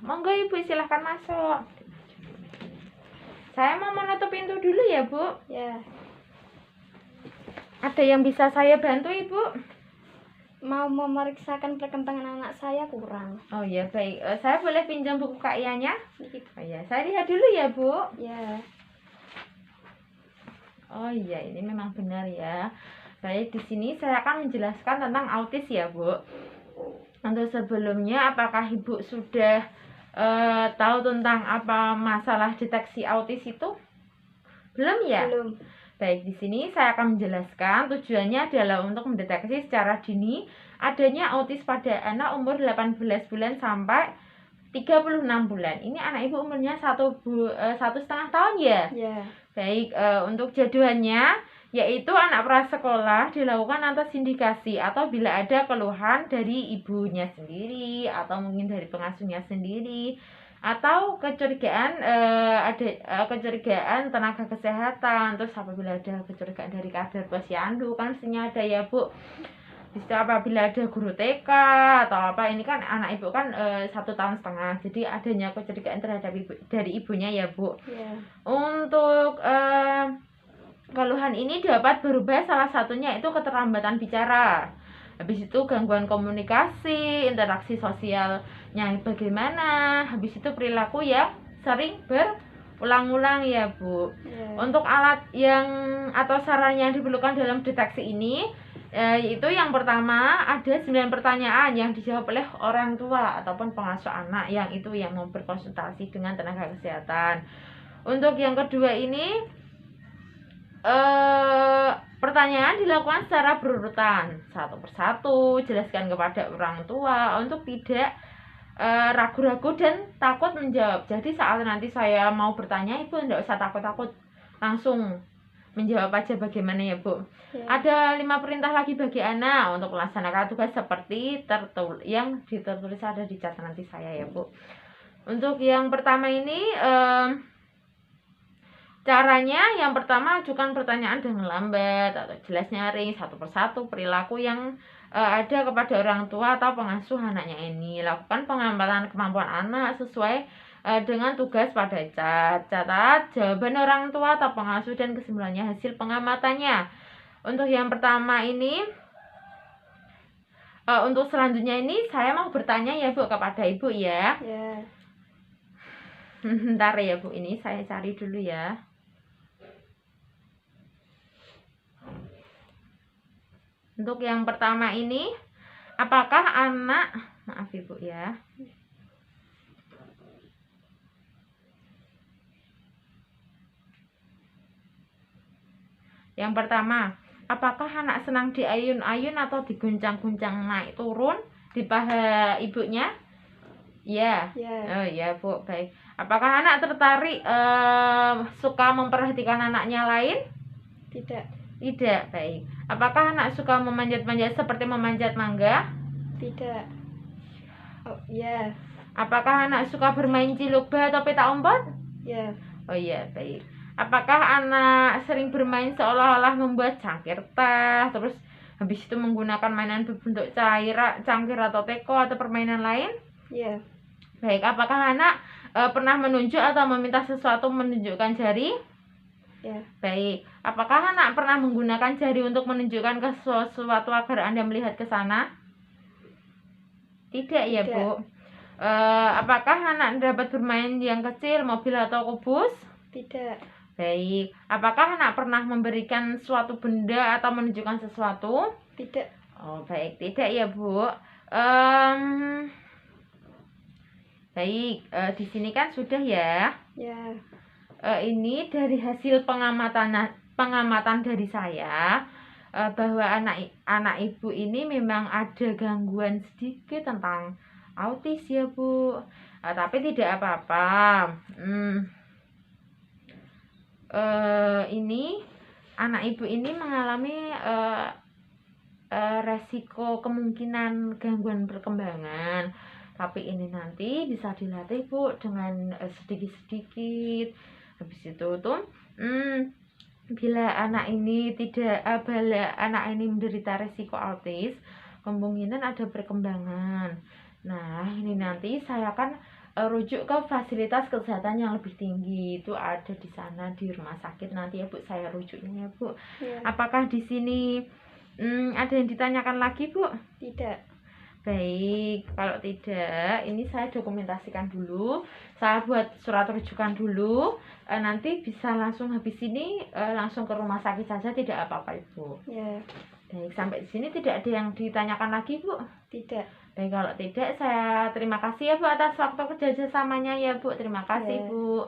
Monggo Ibu, silahkan masuk. Saya mau menutup pintu dulu ya, Bu. Ya. Ada yang bisa saya bantu, Ibu? Mau memeriksakan perkembangan anak saya kurang. Oh ya, baik. Saya boleh pinjam buku KIA-nya? Oh ya, saya lihat dulu ya, Bu. Ya. Oh iya, ini memang benar ya. Baik, di sini saya akan menjelaskan tentang autis ya, Bu. Untuk sebelumnya, apakah Ibu sudah tahu tentang apa masalah deteksi autis itu? Belum ya? Belum. Baik, di sini saya akan menjelaskan tujuannya adalah untuk mendeteksi secara dini adanya autis pada anak umur 18 bulan sampai 36 bulan. Ini anak Ibu umurnya 1,5 tahun ya? Ya. Baik, untuk jadwalnya yaitu anak prasekolah dilakukan atas indikasi atau bila ada keluhan dari ibunya sendiri atau mungkin dari pengasuhnya sendiri atau kecurigaan kecurigaan tenaga kesehatan. Terus apabila ada kecurigaan dari kader posyandu, kan mestinya ada ya, Bu. Bisa apabila ada guru TK atau apa, ini kan anak Ibu kan 1,5 tahun, jadi adanya kecurigaan terhadap dari ibunya ya, Bu. Ya. Untuk keluhan ini dapat berubah, salah satunya itu keterlambatan bicara. Habis itu gangguan komunikasi, interaksi sosialnya bagaimana. Habis itu perilaku yang sering berulang-ulang ya, Bu. Ya. Untuk alat yang atau saran yang diperlukan dalam deteksi ini yaitu yang pertama ada 9 pertanyaan yang dijawab oleh orang tua ataupun pengasuh anak yang itu yang mau berkonsultasi dengan tenaga kesehatan. Untuk yang kedua ini pertanyaan dilakukan secara berurutan, satu persatu, jelaskan kepada orang tua untuk tidak ragu-ragu dan takut menjawab. Jadi saat nanti saya mau bertanya, Ibu tidak usah takut-takut, langsung menjawab aja bagaimana ya, Bu. Ya. Ada 5 perintah lagi bagi anak untuk melaksanakan tugas seperti yang ditertulis ada di cat nanti saya ya, Bu. Untuk yang pertama ini caranya, yang pertama ajukan pertanyaan dengan lambat atau jelas nyaring satu persatu perilaku yang ada kepada orang tua atau pengasuh anaknya ini. Lakukan pengamatan kemampuan anak sesuai dengan tugas pada cat. Catat jawaban orang tua atau pengasuh dan kesimpulannya hasil pengamatannya. Untuk yang pertama ini, untuk selanjutnya ini saya mau bertanya ya, Bu, kepada Ibu ya. Ya. Bentar ya, Bu, ini saya cari dulu ya. Untuk yang pertama ini, apakah anak, maaf Ibu ya. Yang pertama, apakah anak senang diayun-ayun atau diguncang-guncang naik turun di paha ibunya? Ya. Ya. Oh ya, Bu, baik. Apakah anak tertarik suka memperhatikan anaknya lain? Tidak. Tidak, baik. Apakah anak suka memanjat-manjat seperti memanjat mangga? Tidak. Oh, ya. Apakah anak suka bermain cilukba atau petak umpet? Ya. Oh iya, baik. Apakah anak sering bermain seolah-olah membuat cangkir teh, terus habis itu menggunakan mainan berbentuk cangkir atau teko atau permainan lain? Ya. Baik, apakah anak pernah menunjuk atau meminta sesuatu menunjukkan jari? Ya. Baik, apakah anak pernah menggunakan jari untuk menunjukkan ke sesuatu agar Anda melihat ke sana? Tidak ya, Tidak. Bu. Apakah anak dapat bermain yang kecil, mobil atau kubus? Tidak. Baik, apakah anak pernah memberikan suatu benda atau menunjukkan sesuatu? Tidak. Oh, baik, tidak ya, Bu. Baik, di sini kan sudah ya. Ya. Ini dari hasil pengamatan dari saya bahwa anak Ibu ini memang ada gangguan sedikit tentang autis ya, Bu. Tapi tidak apa-apa. Ini anak Ibu ini mengalami resiko kemungkinan gangguan perkembangan. Tapi ini nanti bisa dilatih, Bu, dengan sedikit-sedikit. Habis itu tuh bila anak ini menderita resiko autis, kemungkinan ada perkembangan. Nah, ini nanti saya akan rujuk ke fasilitas kesehatan yang lebih tinggi. Itu ada di sana di rumah sakit nanti ya Bu, saya rujuknya ya Bu. Ya. Apakah di sini ada yang ditanyakan lagi Bu? Tidak. Baik, kalau tidak, ini saya dokumentasikan dulu. Saya buat surat rujukan dulu. Nanti bisa langsung habis ini langsung ke rumah sakit saja, tidak apa-apa Ibu. Ya. Baik, sampai di sini tidak ada yang ditanyakan lagi Bu. Tidak. Baik, kalau tidak saya terima kasih ya Bu atas waktu kerjasamanya ya Bu. Terima kasih Ya. Bu.